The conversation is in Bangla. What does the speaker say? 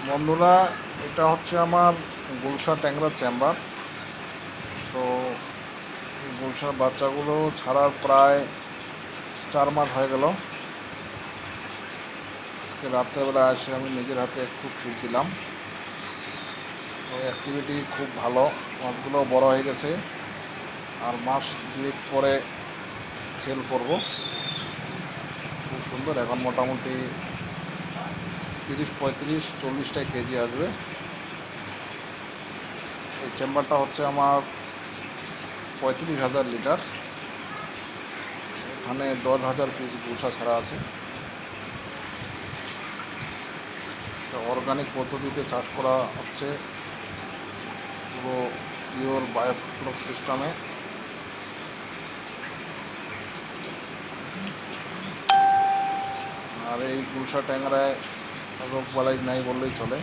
বন্ধুরা, এটা হচ্ছে আমার গুলশা ট্যাংরা চেম্বার। তো গুলশার বাচ্চাগুলো ছাড়ার প্রায় 4 মাস হয়ে গেল। আজকে রাত্রেবেলা এসে আমি নিজের হাতে একটু ফিড দিলাম। তো অ্যাক্টিভিটি খুব ভালো, মাছগুলো বড় হয়ে গেছে, আর মাস 2 পরে সেল করব। খুব সুন্দর, এখন মোটামুটি 30, 35, 40টা কেজি আসবে। এই চেম্বারটা হচ্ছে আমার 35,000 লিটার। এখানে 10,000 পিস গুলশা ছাড়া আছে। অর্গানিক পদ্ধতিতে চাষ করা হচ্ছে, পুরো পিওর বায়োফ্লক সিস্টেমে। আর এই গুলশা ট্যাংরায় রোগ বালাই নাই বললেই চলে।